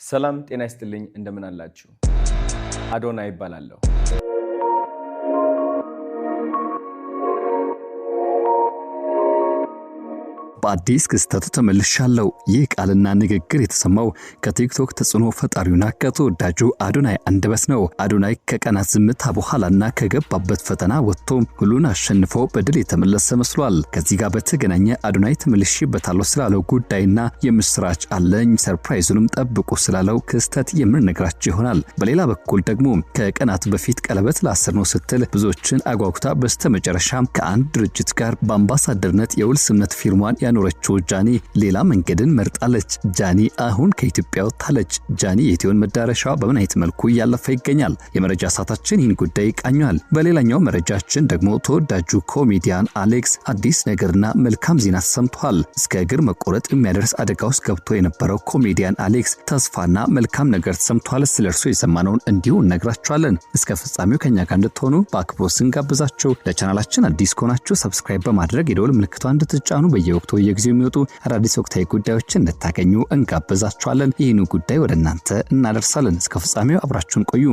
ሰላም ጤና ይስጥልኝ እንደምን አላችሁ አዶናይ ይባላለሁ በአዲስ ክስተት ተመልሻለሁ ይህ ቃልና ንግግር የተሰማው ከቲክቶክ ተጽዕኖ ፈጣሪውና ከተወዳጁ አዶናይ አንደበት ነው አዶናይ ከቀናት ዝምታ በኋላና ከገባበት ፈተና ወጥቶ ሁሉን አሸንፎ በድል የተመለሰ መስሏል ከዚህ ጋር በተገናኘ አዶናይ ተመልሼበታለሁ ስላለው ጉዳይና የምስራች አለኝ ሰርፕራይዙንም ጠብቁ ስላለው ክስተት የምንነግራችሁ ይሆናል በሌላ በኩል ደግሞ ከቀናት በፊት ቀለበት ላስር ነው ስትል ብዙዎችን አጓጉታ በስተመጨረሻ ከአንድ ድርጅት ጋር በአምባሳደርነት የውል ስምምነት ፊርማን ያኖረችው ጃኒ ሌላ መንገድን መርጣለች ጃኒ አሁን ከኢትዮጵያ ወጣለች ጃኒ የኢትዮን መዳረሻው በምን አይነት መልኩ ያለፈ ይገኛል የመረጃ ሰዓታችን ይህን ጉዳይ ቃኛል በሌላኛው መረጃችን ደግሞ ተወዳጁ ኮሜዲያን አሌክስ አዲስ ነገርና መልካም ዜና ሰምቷል እስከ እግር መቆረጥ የሚያደርስ አደጋ ውስጥ ገብቶ የነበረው ኮሜዲያን አሌክስ ተስፋና መልካም ነገር ሰምቷል ስለርሱ የሰማነውን እንዲሁ እነግራችኋለን እስከ ፍጻሜው ከኛ ጋር እንድትሆኑ በአክብሮት ስንጋብዛችሁ ለቻናላችን አዲስ ከሆናችሁ ሰብስክራይብ በማድረግ የደወል ምልክቷን እንድትጫኑ በየወቅቱ የጊዜው የሚወጡ አዳዲስ ወቅታዊ ጉዳዮችን እንድታገኙ እንጋብዛችኋለን ይህን ጉዳይ ወደ እናንተ እናደርሳለን እስከ ፍጻሜው አብራችሁን ቆዩ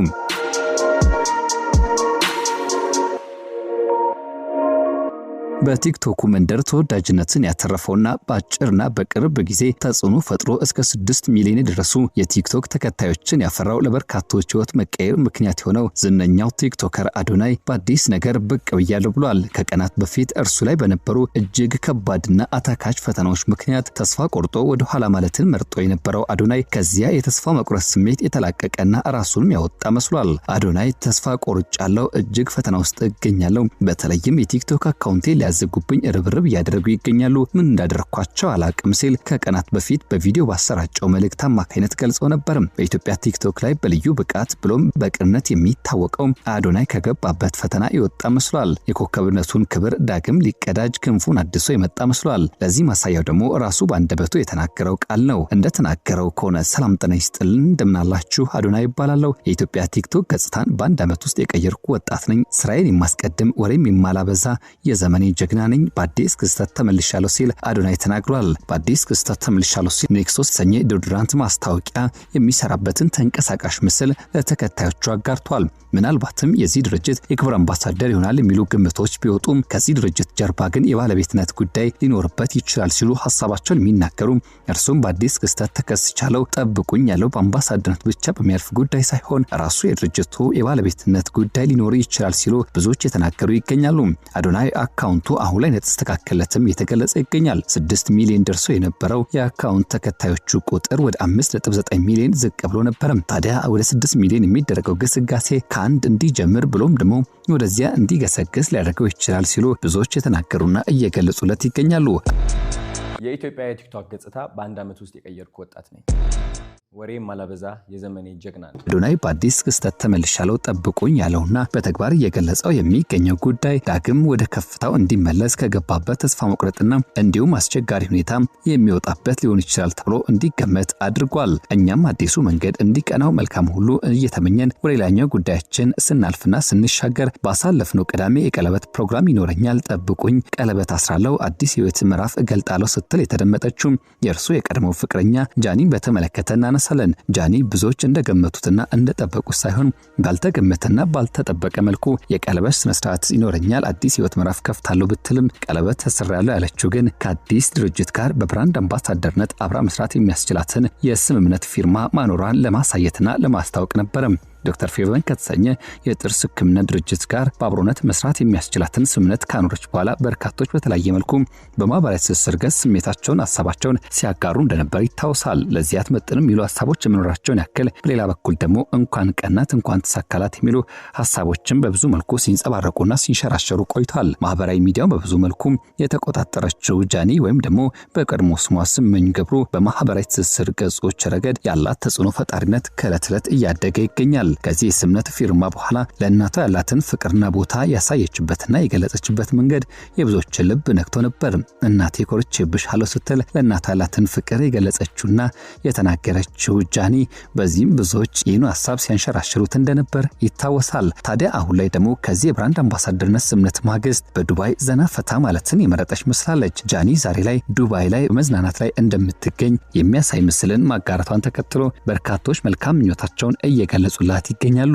በቲክቶክ መንደር ተወዳጅነትን ያተረፈውና ባጭርና በቅርብ ጊዜ ተጽዕኖ ፈጥሮ እስከ 6 ሚሊዮን ድረሱ የቲክቶክ ተከታዮችን ያፈራው ለበርካቶች ህይወት መቀየር ምክንያት ሆነው ዝነኛው ቲክቶከር አዶናይ በአዲስ ነገር ብቅ ብያለሁ ብሏል ከቀናት በፊት እርሱ ላይ በነበሩ እጅግ ከባድና አታካች ፈተናዎች ምክንያት ተስፋ ቆርጦ ወደ ኋላ ማለትን መርጦ የነበረው አዶናይ ከዚያ የተስፋ መቁረጥ ስሜት የተላቀቀና ራሱንም ያወጣ መስሏል አዶናይ ተስፋ ቆርጫለሁ እጅግ ፈተና ውስጥ እገኛለሁ በተለይም የቲክቶክ አካውንቴ ያዘጉብኝ ርብርብ ያደረጉ ይገኛሉ ምን እንዳደረኳቸው አላቅም ሲል ከቀናት በፊት በቪዲዮ ባሰራጨው መልእክት አማካይነት ገልጾ ነበር በኢትዮጵያ ቲክቶክ ላይ በልዩ ብቃት ብሎም በቅርነት የሚታወቀው አዶናይ ከገባበት ፈተና ይወጣ መስሏል የኮከብነቱን ክብር ዳግም ሊቀዳጅ ክንፉን አድሶ የመጣ መስሏል ለዚህ ማሳያው ደግሞ ራሱ ባንደበቱ የተናገረው ቃል ነው እንደተናገረው ከሆነ ሰላም ጤና ይስጥልን እንደምናላችሁ አዶናይ ይባላለሁ የኢትዮጵያ ቲክቶክ ገጽታን በአንድ አመት ውስጥ የቀየርኩ ወጣት ነኝ ስራዬን የማስቀድም ወሬም የማላበዛ የዘመኔ ጀግና ነኝ በአዲስ ክስተት ተመልሻለሁ ሲል አዶናይ ተናግሯል በአዲስ ክስተት ተመልሻለሁ ሲል ኔክሶስ ሰኘ ዶድራንት ማስታወቂያ የሚሰራበትን ተንቀሳቃሽ ምስል ለተከታዮቹ አጋርቷል ምናልባትም የዚህ ድርጅት የክብር አምባሳደር ይሆናል የሚሉ ግምቶች ቢወጡም ከዚህ ድርጅት ጀርባ ግን የባለቤትነት ጉዳይ ሊኖርበት ይችላል ሲሉ ሐሳባቸውን የሚናገሩ እርሱም በአዲስ ክስተት ተከስቻለሁ ጠብቁኝ ያለው በአምባሳደርነት ብቻ በሚያልፍ ጉዳይ ሳይሆን ራሱ የድርጅቱ የባለቤትነት ጉዳይ ሊኖር ይችላል ሲሉ ብዙዎች የተናገሩ ይገኛሉ አዶናይ አካውንቱ አሁን ላይ ተስተካከለትም የተገለጸ ይገኛል 6 ሚሊዮን ደርሶ የነበረው የአካውንት ተከታዮቹ ቁጥር ወደ 5.9 ሚሊዮን ዝቅ ብሎ ነበር ታዲያ ወደ 6 ሚሊዮን የሚደረገው ግስጋሴ ከአንድ እንዲጀምር ብሎም ደግሞ ወደዚያ እንዲገሰግስ ሊያደርገው ይችላል ሲሉ ብዙዎች የተናገሩና እየገለጹለት ይገኛሉ የኢትዮጵያ የቲክቶክ ገጽታ በአንድ አመት ውስጥ የቀየርኩ ወጣት ነኝ ወሬም ማላበዛ የዘመኔ ጀግና ነኝ አዶናይ በአዲስ ክስተት ተመልሻለሁ ጠብቁኝ ያለውና በተግባር እየገለጸው የሚገኘው ጉዳይ ዳግም ወደ ከፍታው እንዲመለስ ከገባበት ተስፋ መቁረጥና እንዲሁም አስቸጋሪ ሁኔታ የሚወጣበት ሊሆን ይችላል ተብሎ እንዲገመት አድርጓል እኛም አዲሱ መንገድ እንዲቀናው መልካም ሁሉ እየተመኘን ወደ ሌላኛው ጉዳያችን ስናልፍና ስንሻገር ባሳለፍነው ቅዳሜ የቀለበት ፕሮግራም ይኖረኛል ጠብቁኝ ቀለበት አስራለው አዲስ ህይወት ምዕራፍ እገልጣለሁ ስትል የተደመጠችው የእርሱ የቀድሞ ፍቅረኛ ጃኒን በተመለከተና ሰለን ጃኒ ብዙዎች እንደገመቱትና እንደጠበቁት ሳይሆን ባልተገመተና ባልተጠበቀ መልኩ የቀለበት ስነ ስርዓት ይኖረኛል አዲስ ህይወት ምዕራፍ ከፍታለሁ ብትልም ቀለበት ተሰራለ ያለችው ግን ከአዲስ ድርጅት ጋር በብራንድ አምባሳደርነት አብራ መስራት የሚያስችላትን የስምምነት ፊርማ ማኖሯን ለማሳየትና ለማስታወቅ ነበር ዶክተር ፌቨን ከተሰኘ የጥርስ ህክምና ድርጅት ጋር በአብሮነት መስራት የሚያስችላትን ስምምነት ካኖረች በኋላ በርካቶች በተለያየ መልኩ በማህበራዊ ትስስር ገጽ ስሜታቸውን ሐሳባቸውን ሲያጋሩ እንደነበር ይታወሳል ለዚህ አትመጥንም ይሉ ሐሳቦች መኖራቸውን ያክል በሌላ በኩል ደግሞ እንኳን ቀናት እንኳን ተሳካላት የሚሉ ሐሳቦችን በብዙ መልኩ ሲንጸባረቁና ሲንሸራሸሩ ቆይቷል ማህበራዊ ሚዲያው በብዙ መልኩ የተቆጣጠረችው ጃኒ ወይም ደግሞ በቀድሞ ስሟ ስመኝ ገብሩ በማህበራዊ ትስስር ገጾች ረገድ ያላት ተጽዕኖ ፈጣሪነት ከዕለት ዕለት እያደገ ይገኛል ከዚህ የስምነት ፊርማ በኋላ ለእናቷ ያላትን ፍቅርና ቦታ ያሳየችበትና የገለጸችበት መንገድ የብዙዎችን ልብ ነክቶ ነበር። እናቴ ኮርቼብሻለሁ ስትል ለእናቷ ያላትን ፍቅር የገለጸችውና የተናገረችው ጃኒ በዚህም ብዙዎች ይህን ሐሳብ ሲያንሸራሽሩት እንደነበር ይታወሳል። ታዲያ አሁን ላይ ደግሞ ከዚህ የብራንድ አምባሳደርነት ስምነት ማግስት በዱባይ ዘና ፈታ ማለትን የመረጠች መስላለች። ጃኒ ዛሬ ላይ ዱባይ ላይ በመዝናናት ላይ እንደምትገኝ የሚያሳይ ምስልን ማጋራቷን ተከትሎ በርካቶች መልካም ምኞታቸውን እየገለጹላት ይገኛሉ።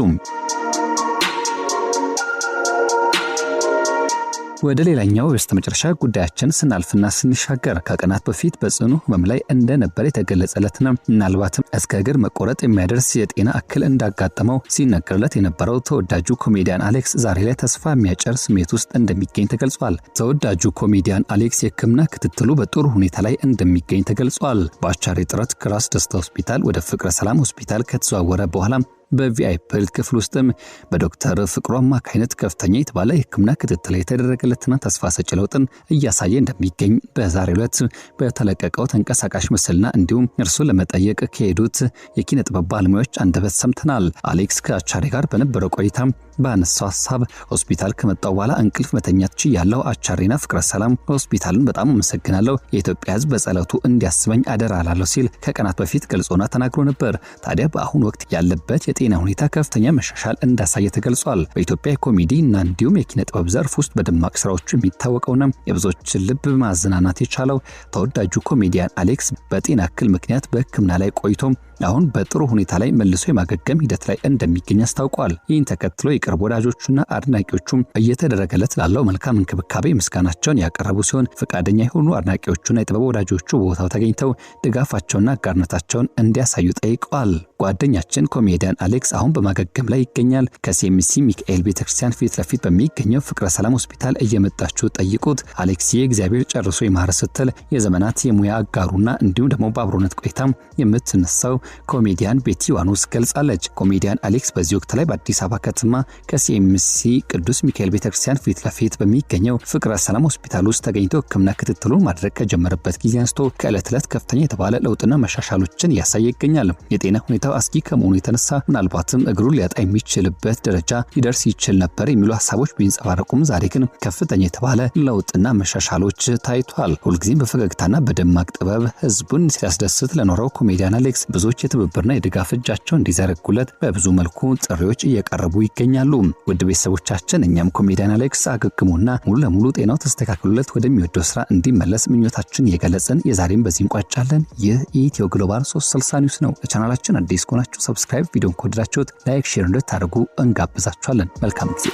ወደ ሌላኛው በስተመጨረሻ ጉዳያችን ስናልፍና ስንሻገር ከቀናት በፊት በጽኑ ህመም ላይ እንደነበር የተገለጸለትና ምናልባትም እስከ እግር መቆረጥ የሚያደርስ የጤና እክል እንዳጋጠመው ሲነገርለት የነበረው ተወዳጁ ኮሜዲያን አሌክስ ዛሬ ላይ ተስፋ የሚያጭር ስሜት ውስጥ እንደሚገኝ ተገልጿል። ተወዳጁ ኮሜዲያን አሌክስ የህክምና ክትትሉ በጥሩ ሁኔታ ላይ እንደሚገኝ ተገልጿል። በአቻሬ ጥረት ከራስ ደስታ ሆስፒታል ወደ ፍቅረ ሰላም ሆስፒታል ከተዘዋወረ በኋላ በቪአይፒ ክፍል ውስጥም በዶክተር ፍቅሩ አማካይነት ከፍተኛ የተባለ የህክምና ክትትል የተደረገለትና ተስፋ ሰጪ ለውጥን እያሳየ እንደሚገኝ በዛሬው ዕለት በተለቀቀው ተንቀሳቃሽ ምስልና እንዲሁም እርሱን ለመጠየቅ ከሄዱት የኪነ ጥበብ ባለሙያዎች አንደበት ሰምተናል። አሌክስ ከአቻሬ ጋር በነበረው ቆይታ ባነሳው ሐሳብ ሆስፒታል ከመጣው በኋላ እንቅልፍ መተኛት ችያለሁ። አቻሬና ፍቅረ ሰላም ሆስፒታልን በጣም አመሰግናለሁ። የኢትዮጵያ ህዝብ በጸሎቱ እንዲያስበኝ አደራ አላለሁ ሲል ከቀናት በፊት ገልጾና ተናግሮ ነበር። ታዲያ በአሁኑ ወቅት ያለበት የጤና ሁኔታ ከፍተኛ መሻሻል እንዳሳየ ተገልጿል። በኢትዮጵያ ኮሜዲ እና እንዲሁም የኪነ ጥበብ ዘርፍ ውስጥ በደማቅ ስራዎቹ የሚታወቀውና የብዙዎችን ልብ ማዝናናት የቻለው ተወዳጁ ኮሜዲያን አሌክስ በጤና እክል ምክንያት በህክምና ላይ ቆይቶ አሁን በጥሩ ሁኔታ ላይ መልሶ የማገገም ሂደት ላይ እንደሚገኝ አስታውቋል። ይህን ተከትሎ የቅርብ ወዳጆቹና አድናቂዎቹም እየተደረገለት ላለው መልካም እንክብካቤ ምስጋናቸውን ያቀረቡ ሲሆን ፈቃደኛ የሆኑ አድናቂዎቹና የጥበብ ወዳጆቹ ቦታው ተገኝተው ድጋፋቸውና አጋርነታቸውን እንዲያሳዩ ጠይቀዋል። ጓደኛችን ኮሜዲያን አሌክስ አሁን በማገገም ላይ ይገኛል። ከሲኤምሲ ሚካኤል ቤተክርስቲያን ፊት ለፊት በሚገኘው ፍቅረ ሰላም ሆስፒታል እየመጣችሁ ጠይቁት። አሌክስ እግዚአብሔር ጨርሶ ይማር ስትል የዘመናት የሙያ አጋሩና እንዲሁም ደግሞ በአብሮነት ቆይታም የምትነሳው ኮሜዲያን ቤቲ ዋኖስ ገልጻለች። ኮሜዲያን አሌክስ በዚህ ወቅት ላይ በአዲስ አበባ ከተማ ከሲኤምሲ ቅዱስ ሚካኤል ቤተክርስቲያን ፊት ለፊት በሚገኘው ፍቅረ ሰላም ሆስፒታል ውስጥ ተገኝቶ ህክምና ክትትሉን ማድረግ ከጀመረበት ጊዜ አንስቶ ከዕለት ዕለት ከፍተኛ የተባለ ለውጥና መሻሻሎችን እያሳየ ይገኛል። የጤና ሁኔታው አስጊ ከመሆኑ የተነሳ ምናልባትም እግሩን ሊያጣ የሚችልበት ደረጃ ሊደርስ ይችል ነበር የሚሉ ሐሳቦች ቢንጸባረቁም ዛሬ ግን ከፍተኛ የተባለ ለውጥና መሻሻሎች ታይቷል። ሁልጊዜም በፈገግታና በደማቅ ጥበብ ህዝቡን ሲያስደስት ለኖረው ኮሜዲያን አሌክስ ብዙዎች የትብብርና የድጋፍ እጃቸውን እንዲዘረጉለት በብዙ መልኩ ጥሪዎች እየቀረቡ ይገኛሉ። ውድ ቤተሰቦቻችን እኛም ኮሜዲያን አሌክስ አገግሞና ሙሉ ለሙሉ ጤናው ተስተካክሎለት ወደሚወደው ስራ እንዲመለስ ምኞታችን እየገለጽን የዛሬን በዚህ እንቋጫለን። ይህ ኢትዮ ግሎባል 360 ኒውስ ነው። ለቻናላችን አዲስ ከሆናችሁ ሰብስክራይብ፣ ቪዲዮን ከወደዳችሁት ላይክ፣ ሼር እንድታደርጉ እንጋብዛችኋለን። መልካም ጊዜ